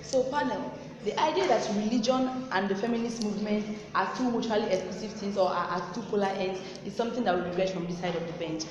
So panel, the idea that religion and the feminist movement are two mutually exclusive things or are at two polar ends is something that we regret from this side of the bench.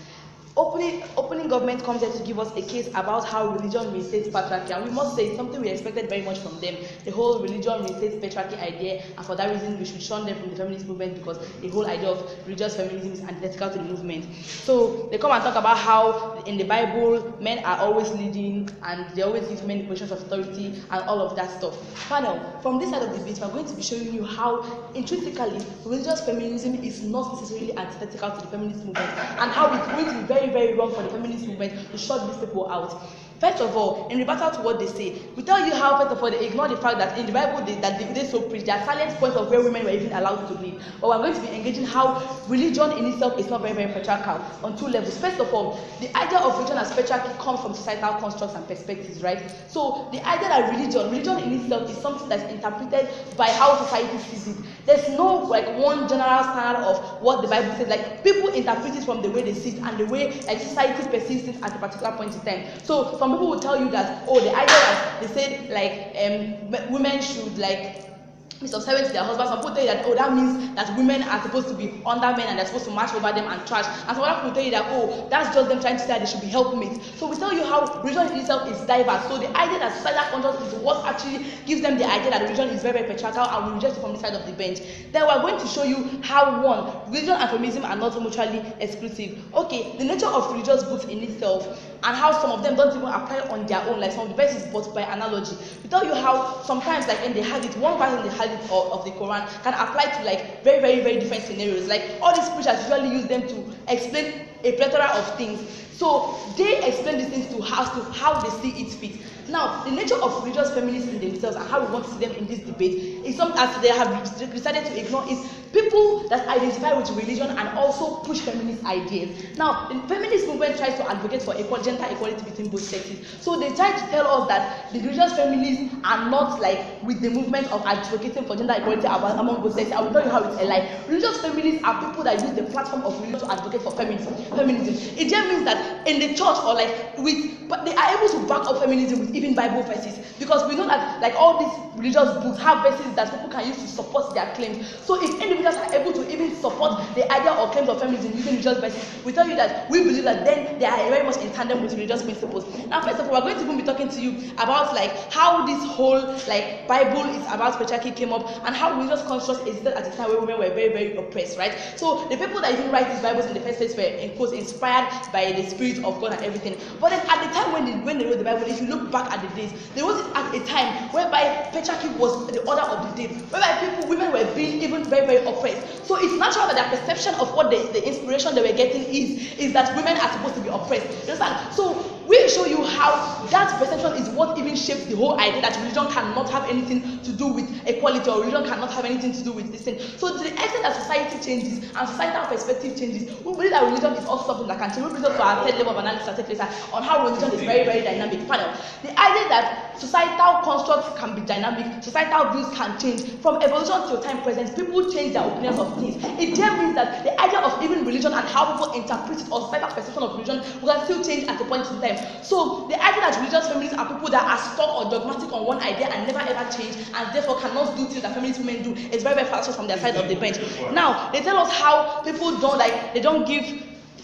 Opening government comes here to give us a case about how religion reinstates patriarchy, and we must say it's something we expected very much from them, the whole religion reinstates patriarchy idea, and for that reason we should shun them from the feminist movement because the whole idea of religious feminism is antithetical to the movement. So they come and talk about how in the Bible men are always leading and they always give men positions of authority and all of that stuff. Panel, from this side of the debate, we're going to be showing you how intrinsically religious feminism is not necessarily antithetical to the feminist movement and how it's going to be very, very wrong for the feminist movement to shut these people out. First of all, in rebuttal to what they say, we tell you how, first of all, they ignore the fact that in the Bible they so preach, there are silent points of where women were even allowed to lead. But we're going to be engaging how religion in itself is not very, very patriarchal on two levels. First of all, the idea of religion as patriarchy comes from societal constructs and perspectives, right? So the idea that religion in itself is something that's interpreted by how society sees it. There's no like one general standard of what the Bible says. Like people interpret it from the way they see it and the way like society perceives it at a particular point in time. So some people will tell you that, oh, the idea that they said like women should like be subservient to their husbands. Some people tell you that, oh, that means that women are supposed to be under men and they're supposed to march over them and trash. And some other people tell you that, oh, that's just them trying to say that they should be helpmates. So we tell you how religion in itself is diverse. So the idea that societal contrast is what actually gives them the idea that religion is very, very patriarchal, and we reject it from the side of the bench. Then we're going to show you how, one, religion and feminism are not mutually exclusive. Okay, the nature of religious books in itself and how some of them don't even apply on their own, like some of the verses, but by analogy. We tell you how sometimes, like in the hadith, one verse in the hadith of the Quran can apply to like very, very, very different scenarios. Like all these preachers usually use them to explain a plethora of things. So they explain these things to how they see it fit. Now, the nature of religious feminists in themselves and how we want to see them in this debate is something as they have decided to ignore is people that identify with religion and also push feminist ideas. Now, the feminist movement tries to advocate for gender equality between both sexes. So they try to tell us that the religious feminists are not like with the movement of advocating for gender equality among both sexes. I will tell you how it's a lie. Religious feminists are people that use the platform of religion to advocate for feminism. It just means that in the church or like but they are able to back up feminism with even Bible verses, because we know that like all these religious books have verses that people can use to support their claims. So if individuals are able to even support the idea or claims of feminism using religious verses, we tell you that we believe that then they are very much in tandem with religious principles. Now, first of all, we're going to even be talking to you about like how this whole like Bible is about patriarchy came up and how religious constructs existed at a time where women were very, very oppressed, right? So the people that even write these Bibles in the first place were, in quotes, inspired by the Spirit of God and everything. But then at the time when they wrote the Bible, if you look back at the days, there was at a time whereby patriarchy was the order of the day, whereby women were being even very, very oppressed. So it's natural that their perception of what the inspiration they were getting is that women are supposed to be oppressed. You understand? So we show you how that perception is what even shapes the whole idea that religion cannot have anything to do with equality or religion cannot have anything to do with this thing. So to the extent that society changes and societal perspective changes, we believe that religion is also something that can change. We believe to our third level of analysis I'll take later on how religion is very, very dynamic. Panel. The idea that societal constructs can be dynamic, societal views can change from evolution to time present. People change their opinions of things. It just means that the idea of even religion and how people interpret it or societal perception of religion will still change at a point in time. So the idea that religious feminists are people that are stuck or dogmatic on one idea and never ever change and therefore cannot do things that feminist women do is very, very fallacious from their side of the bench. Now they tell us how people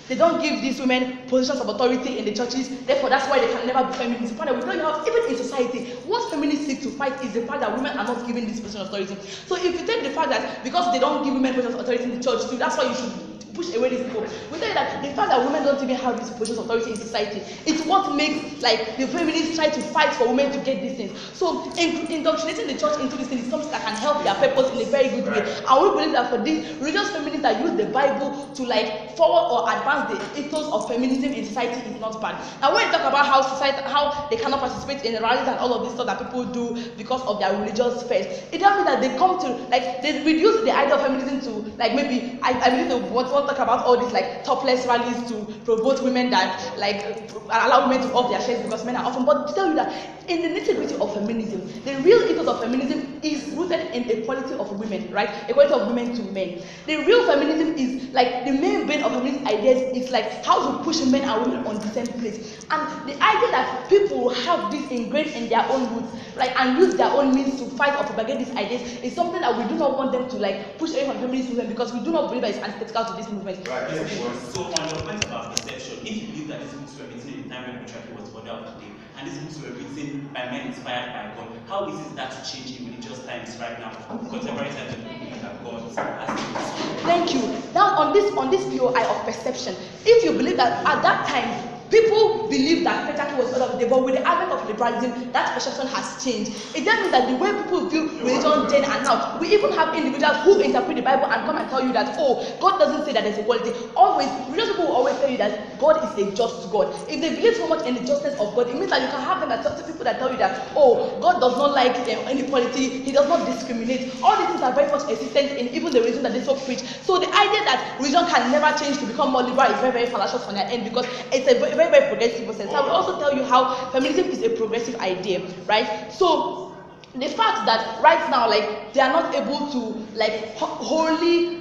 they don't give these women positions of authority in the churches, therefore that's why they can never be feminists. But we tell you how even in society, what feminists seek to fight is the fact that women are not given this position of authority. So if you take the fact that because they don't give women positions of authority in the church too, that's why you should push away these people. We tell you that the fact that women don't even have these positions of authority in society, it's what makes like the feminists try to fight for women to get these things. So indoctrinating the church into this thing is something that can help their purpose in a very good way. And we believe that for these religious feminists that use the Bible to like forward or advance the ethos of feminism in society is not bad. And when you talk about how they cannot participate in rallies and all of this stuff that people do because of their religious faith, it doesn't mean that they come to like they reduce the idea of feminism to like maybe I believe they want to talk about all these like topless rallies to promote women that like allow women to off their shirts because men are often. But to tell you that in the nitty-gritty of feminism, the real ethos of feminism is rooted in equality of women, right? Equality of women to men. The real feminism is like the main vein of feminist ideas is like how to push men and women on the same place. And the idea that people have this ingrained in their own roots, like, and use their own means to fight or propagate these ideas is something that we do not want them to like push away from the feminist movement, because we do not believe that it's antithetical to this movement. Right. So on your point about perception, if you believe that these books were written in the time when patriarchy was order of the day, and these books were written by men inspired by God, how easy is that to change in religious times right now? Contemporary times when people believe that God has to. Thank you. Now on this POI of perception, if you believe that at that time people believe that patriarchy was order of the day, but with the advent of liberalism, that perception has changed. It just means that the way people view religion then and now, we even have individuals who interpret the Bible and come and tell you that, oh, God doesn't say that there's equality. Always, religious people will always tell you that God is a just God. If they believe so much in the justice of God, it means that you can have them as people that tell you that, oh, God does not like inequality, He does not discriminate. All these things are very much existent in even the religion that they so preach. So the idea that religion can never change to become more liberal is very, very fallacious on their end, because it's a very, very progressive process. I will also tell you how feminism is a progressive idea, right? So the fact that right now, like, they are not able to like wholly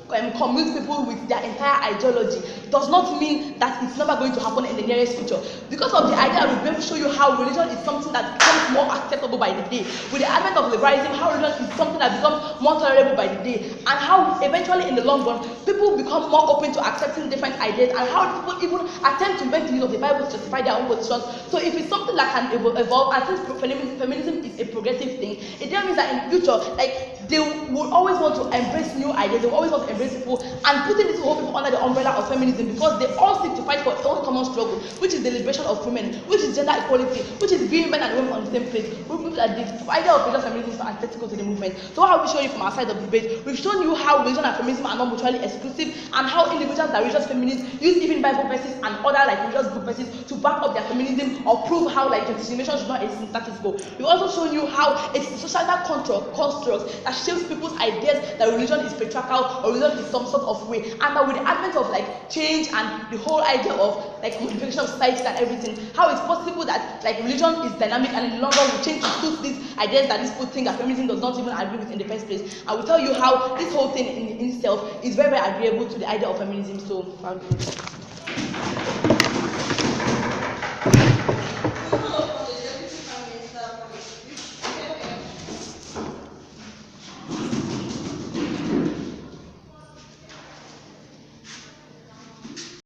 convince people with their entire ideology does not mean that it's never going to happen in the nearest future. Because of the idea, we're going to show you how religion is something that becomes more acceptable by the day. With the advent of liberalism, how religion is something that becomes more tolerable by the day, and how eventually in the long run, people become more open to accepting different ideas, and how people even attempt to make use of the Bible to justify their own positions. So if it's something that can evolve, and since feminism is a progressive thing, it then means that in the future, like, they will always want to embrace new ideas, they will always want to embrace people, and putting these whole people under the umbrella of feminism, because they all seek to fight for one common struggle, which is the liberation of women, which is gender equality, which is bringing men and women on the same place. We believe that the idea of religious feminism is antithetical to the movement. So what have we shown you from our side of the debate? We've shown you how religion and feminism are not mutually exclusive, and how individuals that are religious feminists use even Bible verses and other like religious book verses to back up their feminism, or prove how like discrimination should not exist in status quo. We've also shown you how it's societal constructs that shapes people's ideas that religion is patriarchal or religion is some sort of way, and that with the advent of like change and the whole idea of like modification of society and everything, how it's possible that like religion is dynamic and in the long run will change to suit these ideas that these people think that feminism does not even agree with in the first place. I will tell you how this whole thing in itself is very, very agreeable to the idea of feminism. So